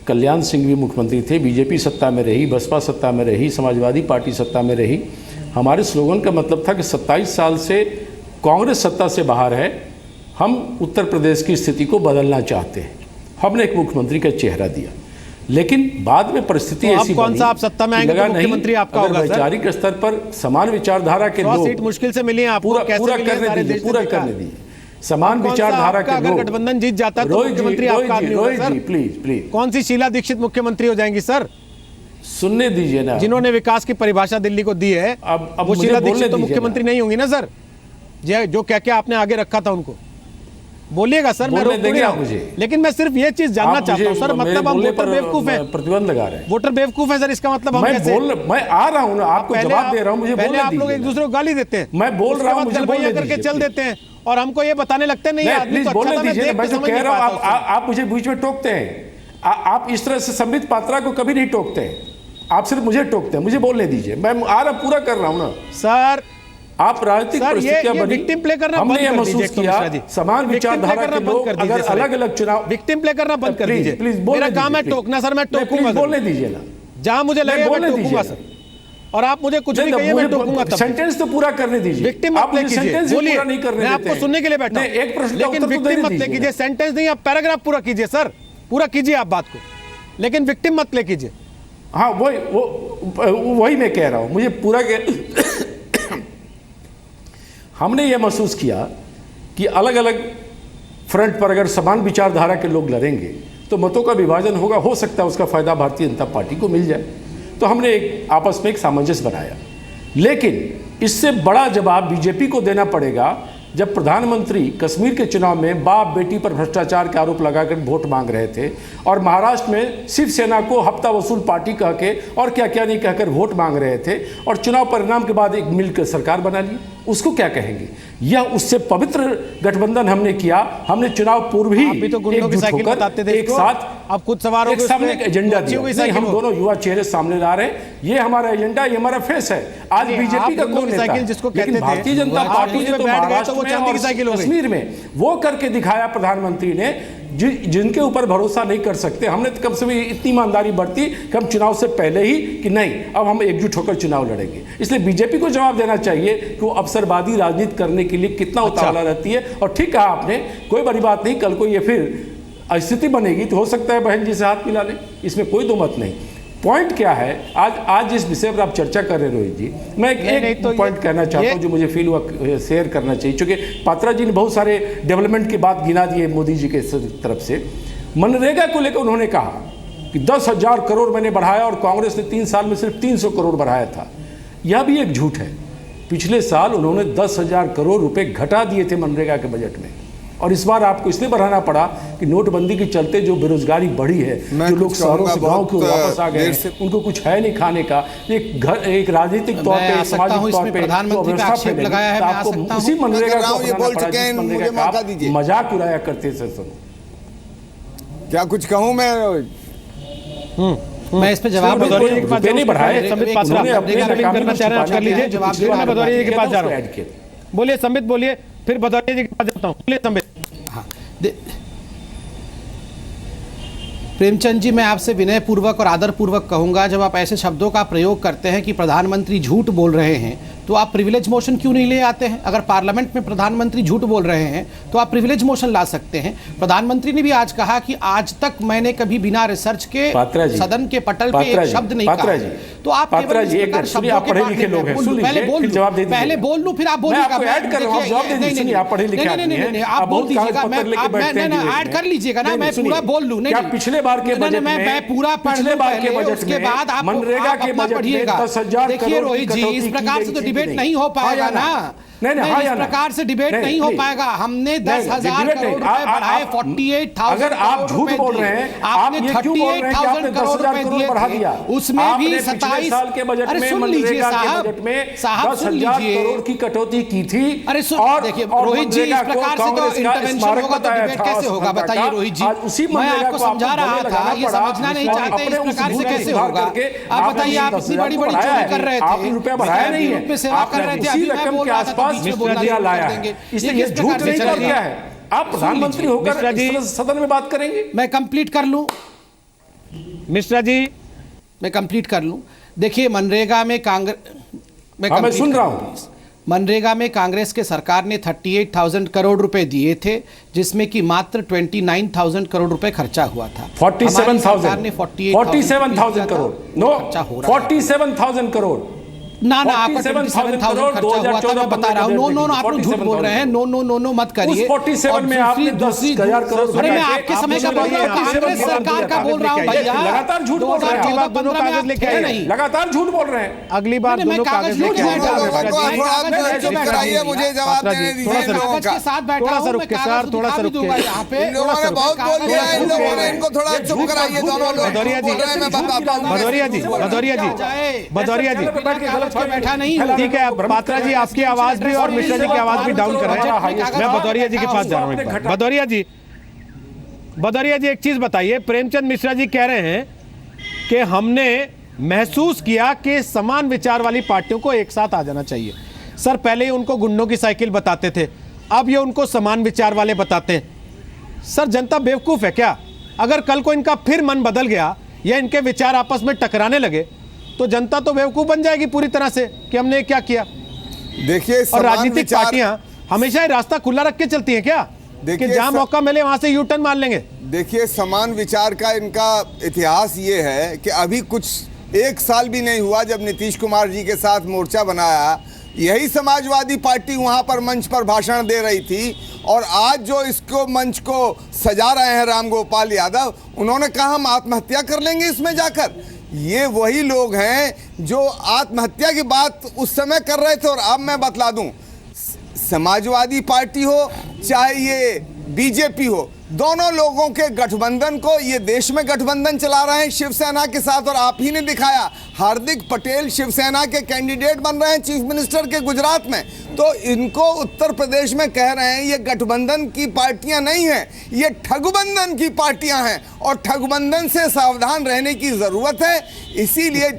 कल्याण सिंह भी मुख्यमंत्री थे, बीजेपी सत्ता में रही, बसपा सत्ता में रही, समाजवादी पार्टी सत्ता में रही। हमारे स्लोगन का मतलब था कि 27 साल से कांग्रेस सत्ता से बाहर है, हम उत्तर प्रदेश की स्थिति को बदलना चाहते हैं। हमने एक मुख्यमंत्री का चेहरा दिया, लेकिन बाद में परिस्थिति तो ऐसी कौन सा आप सत्ता में आएंगे तो मुख्यमंत्री आपका होगा? वैचारिक स्तर पर समान विचारधारा के लोग, सीट मुश्किल से मिली है आपको, पूरा करने दीजिए समान विचारधारा के लोग। गठबंधन जीत जाता है तो मुख्यमंत्री आपका आदमी होगा सर। प्लीज कौन सी शीला दीक्षित मुख्यमंत्री हो जाएंगी सर? सुनने दीजिए ना, जिन्होंने विकास की परिभाषा दिल्ली को दी है, अब वो शीला दीक्षित तो मुख्यमंत्री नहीं होंगी ना सर? जो क्या क्या आपने आगे रखा था उनको बोलिएगा सर, मैं रोक नहीं रहा हूं, लेकिन मैं सिर्फ ये चीज जानना चाहता हूं सर। मतलब हम वोटर बेवकूफ हैं, प्रतिबंध लगा रहे हैं, वोटर बेवकूफ है सर, इसका मतलब हम कैसे? मैं आ रहा हूं ना, आपको जवाब दे रहा हूं, मुझे पहले आप लोग एक दूसरे को गाली देते हैं, मैं बोल रहा हूं, मुझे बोलने करके चल देते हैं और हमको ये बताने लगते नहीं, प्लीज बोलने दीजिए। मैं जो कह रहा हूं, आप मुझे बीच में टोकते हैं। आप इस तरह से संबित पात्रा को कभी नहीं टोकते हैं, आप सिर्फ मुझे टोकते हैं। मुझे बोलने दीजिए, मैं आ रहा पूरा कर रहा हूं ना सर। आप राजनीतिक परिस्थितियां बनी, विक्टिम प्ले करना हमने बंद ये कर महसूस दीजिए किया, मिश्रा जी। समान विचारधारा के लोग अगर अलग अलग चुनाव, विक्टिम प्ले करना बंद कर प्लीज, दीजिए। प्लीज बोलने मेरा काम है दीजिए, टोकना सर, मैं प्लीज, टोकूंगा, बोलने दीजिए ना, जहां मुझे लगे मैं टोकूंगा सर, और आप मुझे कुछ भी कहिए, मैं टोकूंगा तब। सेंटेंस तो पूरा करने दीजिए, विक्टिम मत ले कीजिए, बोलिए, नहीं करने मैं आपको सुनने के लिए बैठा हूं, एक प्रश्न, लेकिन विक्टिम मत ले कीजिए, सेंटेंस नहीं, आप पैराग्राफ पूरा कीजिए सर, पूरा कीजिए आप बात को, लेकिन विक्टिम मत ले कीजिए। हाँ वही मैं कह रहा हूं, मुझे पूरा हमने ये महसूस किया कि अलग अलग फ्रंट पर अगर समान विचारधारा के लोग लड़ेंगे तो मतों का विभाजन होगा, हो सकता है उसका फायदा भारतीय जनता पार्टी को मिल जाए। तो हमने एक आपस में एक सामंजस्य बनाया, लेकिन इससे बड़ा जवाब बीजेपी को देना पड़ेगा जब प्रधानमंत्री कश्मीर के चुनाव में बाप बेटी पर भ्रष्टाचार के आरोप लगाकर वोट मांग रहे थे और महाराष्ट्र में शिवसेना को हफ्ता वसूल पार्टी कह के और क्या क्या नहीं कहकर वोट मांग रहे थे और चुनाव परिणाम के बाद एक मिलकर सरकार बना ली, उसको क्या कहेंगे? यह उससे पवित्र गठबंधन हमने किया, हमने चुनाव पूर्व ही एक साथ आप खुद सवार एक सामने एक एजेंडा दिया, हम दोनों युवा चेहरे सामने ला रहे हैं, ये हमारा एजेंडा, ये हमारा फेस है। आज बीजेपी का कौन नेता, लेकिन भारतीय जनता पार्टी ने तो महाराष्ट्र में और कश्मीर में वो करके दिखाया प्रधानमंत्री ने, जिनके ऊपर भरोसा नहीं कर सकते। हमने तो कम से कम इतनी ईमानदारी बरती कि हम चुनाव से पहले ही कि नहीं, अब हम एकजुट होकर चुनाव लड़ेंगे। इसलिए बीजेपी को जवाब देना चाहिए कि वो अवसरवादी राजनीति करने के लिए कितना उतावला रहती है। और ठीक कहा आपने, कोई बड़ी बात नहीं, कल को ये फिर स्थिति बनेगी तो हो सकता है बहन जी से हाथ मिला लें, इसमें कोई दो मत नहीं। पॉइंट क्या है, आज जिस विषय पर आप चर्चा कर रहे हैं रोहित जी, मैं एक पॉइंट कहना चाहता हूं जो मुझे फील हुआ शेयर करना चाहिए, क्योंकि पात्रा जी ने बहुत सारे डेवलपमेंट की बात गिना दी है मोदी जी के तरफ से। मनरेगा को लेकर उन्होंने कहा कि 10,000 करोड़ मैंने बढ़ाया और कांग्रेस ने 3 साल में सिर्फ 300 करोड़ बढ़ाया था। यह भी एक झूठ है। पिछले साल उन्होंने 10,000 करोड़ रुपए घटा दिए थे मनरेगा के बजट में, और इस बार आपको इसलिए बढ़ाना पड़ा कि नोटबंदी के चलते जो बेरोजगारी बढ़ी है, जो लोग शहरों से गांव को वापस आ गए हैं, उनको कुछ है नहीं खाने का, एक राजनीतिक तौर पे, सामाजिक तौर पे प्रधानमंत्री का आक्षेप लगाया है, आपको उसी मनरेगा को मजाक उड़ाया करते थे। क्या कुछ कहूं मैं इस पे जवाब नहीं बढ़ाए। संबित पात्रा करना चाह रहे हैं, कर लीजिए जवाब। मैं भदौरिया जी के पास जा रहा हूं, बोलिए संबित, बोलिए, फिर भदौरिया जी के पास जाता हूं, बोलिए संबित। हाँ, प्रेमचंद जी, मैं आपसे विनयपूर्वक और आदरपूर्वक कहूंगा, जब आप ऐसे शब्दों का प्रयोग करते हैं कि प्रधानमंत्री झूठ बोल रहे हैं, तो आप प्रिविलेज मोशन क्यों नहीं ले आते हैं? अगर पार्लियामेंट में प्रधानमंत्री झूठ बोल रहे हैं तो आप प्रिविलेज मोशन ला सकते हैं। प्रधानमंत्री ने भी आज कहा कि आज तक मैंने कभी बिना रिसर्च के सदन के पटल पे एक शब्द नहीं कहा। तो आप पहले बोल लूं, फिर आप बोलिएगा, आप बोल दीजिएगा, ऐड कर लीजिएगा ना, मैं पूरा बोल लूं। नहीं, पिछले बार के बजट में, मैं पूरा पिछले बार के बजट उसके बाद आप मनरेगा के बजट में पढ़िएगा। देखिए रोहित जी, इस प्रकार से तो डिबेट नहीं हो पाएगा ना। नहीं, इस प्रकार से डिबेट नहीं हो पाएगा। हमने 10,000 करोड़ रुपए बढ़ाए, 48,000। अगर आप झूठ बोल रहे हैं, आपने 38,000 करोड़ रुपए दिए बढ़ा दिया, उसमें भी 27 साल के बजट में, सुन लीजिए साहब, 10,000 करोड़ की कटौती की थी। अरे देखिए रोहित जी, इस प्रकार से तो इंटरवेंशन होगा तो डिबेट कैसे होगा, बताइए रोहित जी। मैं आपको समझा रहा था, ये समझना नहीं चाहते, इस प्रकार से कैसे होगा? आप बताइए, आप इतनी बड़ी बड़ी चोरी कर रहे थे, आपने रुपया बढ़ाया नहीं है, सेवा कर रहे थे, अभी मैं बोल रहा था लाया है, इसलिए ये झूठ नहीं कर दिया है। आप प्रधानमंत्री होकर सदन में बात करेंगे। मैं कंप्लीट कर लूं मिश्रा जी, मैं कंप्लीट कर लूं। देखिए, मनरेगा में मैं सुन रहा हूं, मनरेगा में कांग्रेस के सरकार ने 38,000 करोड़ रुपए दिए थे, जिसमें कि मात्र 29,000 करोड़ रुपए खर्चा हुआ था। 47,000 करोड़, नो 47,000 करोड़ ना आप 47,000 खर्चा हुआ था, मैं बता रहा हूं। नो, आप लोग झूठ बोल रहे हैं। नो मत करिए। 47 में आपने 10,000 करोड़, अरे मैं आपके समय का बोल रहा हूं, कांग्रेस सरकार का बोल रहा हूं भैया। लगातार झूठ बोल रहे हैं, दोनों कागज लेके आइए, नहीं लगातार झूठ बोल रहे हैं। अगली बार दोनों कागज लेके आइए। मुझे जवाब देने दीजिए। थोड़ा सा रुक के सर, थोड़ा सा रुक के, बहुत बोल दिया है इन लोगों ने, इनको थोड़ा चुप कराइए दोनों लोग। भदौरिया जी, भदौरिया जी बैठा नहीं, ठीक है। पात्रा जी, आपकी आवाज भी और मिश्रा जी की आवाज भी डाउन कर रहे हैं। मैं भदौरिया जी के पास जा रहा हूं। भदौरिया जी एक चीज बताइए, प्रेमचंद मिश्रा जी कह रहे हैं कि हमने महसूस किया कि समान विचार वाली पार्टियों को एक साथ आ जाना चाहिए। सर पहले ही उनको गुंडों की साइकिल बताते थे, अब ये उनको समान विचार वाले बताते हैं। सर जनता बेवकूफ़ है क्या? अगर कल को इनका फिर मन बदल गया या इनके विचार आपस में टकराने लगे तो जनता तो बेवकूफ़ बन जाएगी पूरी तरह से कि हमने क्या किया। देखिए, और राजनीतिक पार्टियां हमेशा ये रास्ता खुला रख के चलती हैं क्या कि जहां मौका मिले वहां से यू टर्न मार लेंगे? देखिए, समान विचार का इनका इतिहास ये है कि अभी कुछ 1 साल भी नहीं हुआ जब नीतीश कुमार जी के साथ मोर्चा बनाया, यही समाजवादी पार्टी वहां पर मंच पर भाषण दे रही थी, और आज जो इसको मंच को सजा रहे हैं रामगोपाल यादव, उन्होंने कहा हम आत्महत्या कर लेंगे इसमें जाकर। ये वही लोग हैं जो आत्महत्या की बात उस समय कर रहे थे। और अब मैं बतला दूं, समाजवादी पार्टी हो चाहे ये बीजेपी हो, दोनों लोगों के गठबंधन को, ये देश में गठबंधन चला रहे हैं शिवसेना के साथ। और आप ही ने दिखाया, हार्दिक पटेल शिवसेना के कैंडिडेट बन रहे हैं चीफ मिनिस्टर के गुजरात में। तो इनको उत्तर प्रदेश में कह रहे हैं ये गठबंधन की पार्टियां नहीं हैं, ये ठगबंधन की पार्टियां हैं, और ठगबंधन से सावधान रहने की जरूरत है। इसीलिए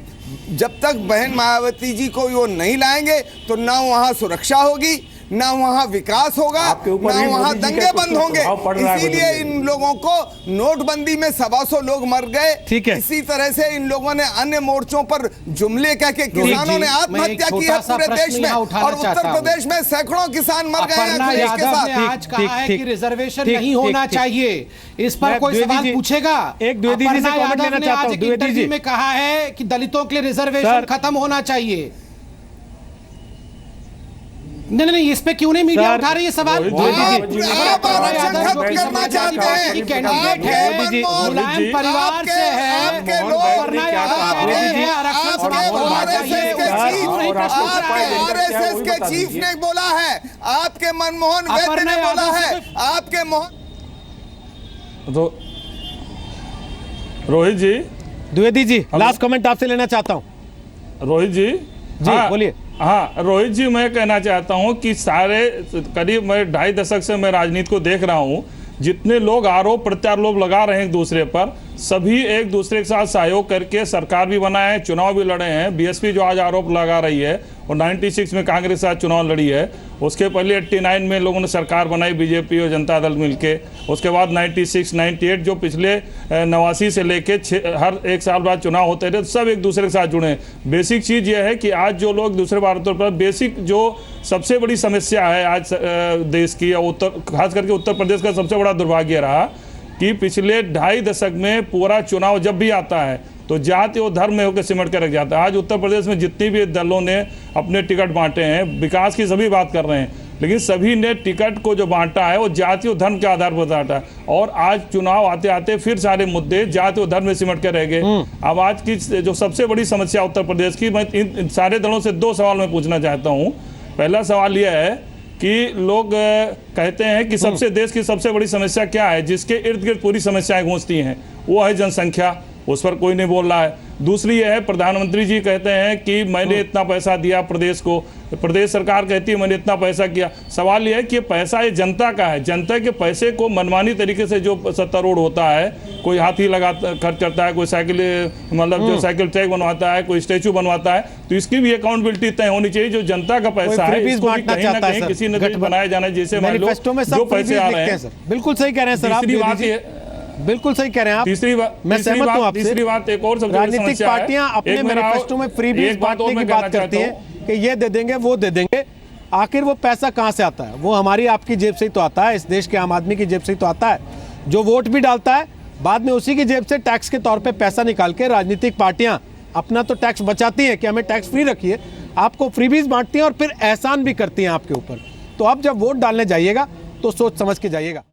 जब तक बहन मायावती जी को वो नहीं लाएंगे तो ना वहां सुरक्षा होगी, ना वहां विकास होगा, ना वहां दंगे बंद होंगे। इसीलिए इन लोगों को नोटबंदी में 125 लोग मर गए। ठीक है, इसी तरह से इन लोगों ने अन्य मोर्चों पर जुमले कह के किसानों ने आत्महत्या की है पूरे देश में, और उत्तर प्रदेश में सैकड़ों किसान मर गए हैं अखिलेश के साथ। आज कहा है कि रिजर्वेशन नहीं होना चाहिए, इस पर कोई सवाल पूछेगा? एक द्विवेदी जी से कमेंट लेना चाहता हूं। द्विवेदी जी में कहा है कि दलितों के लिए रिजर्वेशन खत्म होना चाहिए। नहीं, इस पे क्यों नहीं मीडिया उठा रही है सवाल? आप आरक्षण खत्म करना चाहते हैं, कैंडिडेट है, मुलायम परिवार से है, आपके लोग आरएसएस के चीफ ने बोला है, आपके मनमोहन वैद्य ने बोला है, आपके रोहित जी, द्विवेदी जी लास्ट कमेंट आपसे लेना चाहता हूं। रोहित जी बोलिए। हाँ, रोहित जी, मैं कहना चाहता हूं कि सारे करीब मैं 2.5 दशक से मैं राजनीति को देख रहा हूं, जितने लोग आरोप प्रत्यारोप लगा रहे हैं एक दूसरे पर, सभी एक दूसरे के साथ सहयोग करके सरकार भी बनाए हैं, चुनाव भी लड़े हैं। बीएसपी जो आज आरोप लगा रही है और 96 में कांग्रेस के साथ चुनाव लड़ी है, उसके पहले 89 में लोगों ने सरकार बनाई बीजेपी और जनता दल मिलके, उसके बाद 96, 98 जो पिछले 89 से लेके हर 1 साल बाद चुनाव होते थे, सब एक दूसरे के साथ जुड़े हैं। बेसिक चीज़ यह है कि आज जो लोग दूसरे भारतों पर बेसिक जो सबसे बड़ी समस्या है आज देश की, खास करके उत्तर प्रदेश का सबसे बड़ा दुर्भाग्य रहा कि पिछले 2.5 दशक में पूरा चुनाव जब भी आता है तो जाति और धर्म में होकर सिमट कर रख जाता है। आज उत्तर प्रदेश में जितनी भी दलों ने अपने टिकट बांटे हैं, विकास की सभी बात कर रहे हैं, लेकिन सभी ने टिकट को जो बांटा है वो जाति और धर्म के आधार पर बांटा है। और आज चुनाव आते आते फिर सारे मुद्दे जाति और धर्म में सिमट कर रह गए। अब आज की जो सबसे बड़ी समस्या उत्तर प्रदेश की, मैं इन सारे दलों से 2 सवाल मैं पूछना चाहता हूँ। पहला सवाल यह है कि लोग कहते हैं कि सबसे देश की सबसे बड़ी समस्या क्या है, जिसके इर्द गिर्द पूरी समस्याएं गूंजती हैं, वो है जनसंख्या। उस पर कोई नहीं बोल रहा है। दूसरी यह है, प्रधानमंत्री जी कहते हैं कि मैंने इतना पैसा दिया प्रदेश को, प्रदेश सरकार कहती है मैंने इतना पैसा किया। सवाल यह है कि पैसा ये जनता का है, जनता के पैसे को मनमानी तरीके से जो सत्तारूढ़ होता है, कोई हाथी लगा खर्च करता है, कोई साइकिल मतलब जो साइकिल ट्रैक बनवाता है, कोई स्टैचू बनवाता है, तो इसकी भी अकाउंटेबिलिटी तय होनी चाहिए। जो जनता का पैसा है इसको भी कहीं ना कहीं किसी न कहीं बनाया जाना, जैसे जो पैसे आ रहे हैं। बिल्कुल सही कह रहे हैं सर आप, बिल्कुल सही कह रहे हैं आप। मैं सहमत हूं आपसे। तीसरी बात एक और सबसे बड़ी राजनीतिक पार्टियां अपने मैनिफेस्टो में फ्रीबीज बांटने की बात करती हैं कि ये दे देंगे वो दे देंगे। आखिर वो पैसा कहां से आता है? वो हमारी आपकी जेब से ही तो आता है, इस देश के आम आदमी की जेब से ही तो आता है। जो वोट भी डालता है बाद में उसी की जेब से टैक्स के तौर पर पैसा निकाल के राजनीतिक पार्टियां अपना तो टैक्स बचाती हैं कि हमें टैक्स फ्री रखिए, आपको फ्रीबीज बांटती हैं और फिर एहसान भी करती हैं आपके ऊपर। तो अब जब वोट डालने जाइएगा तो सोच समझ के जाइएगा।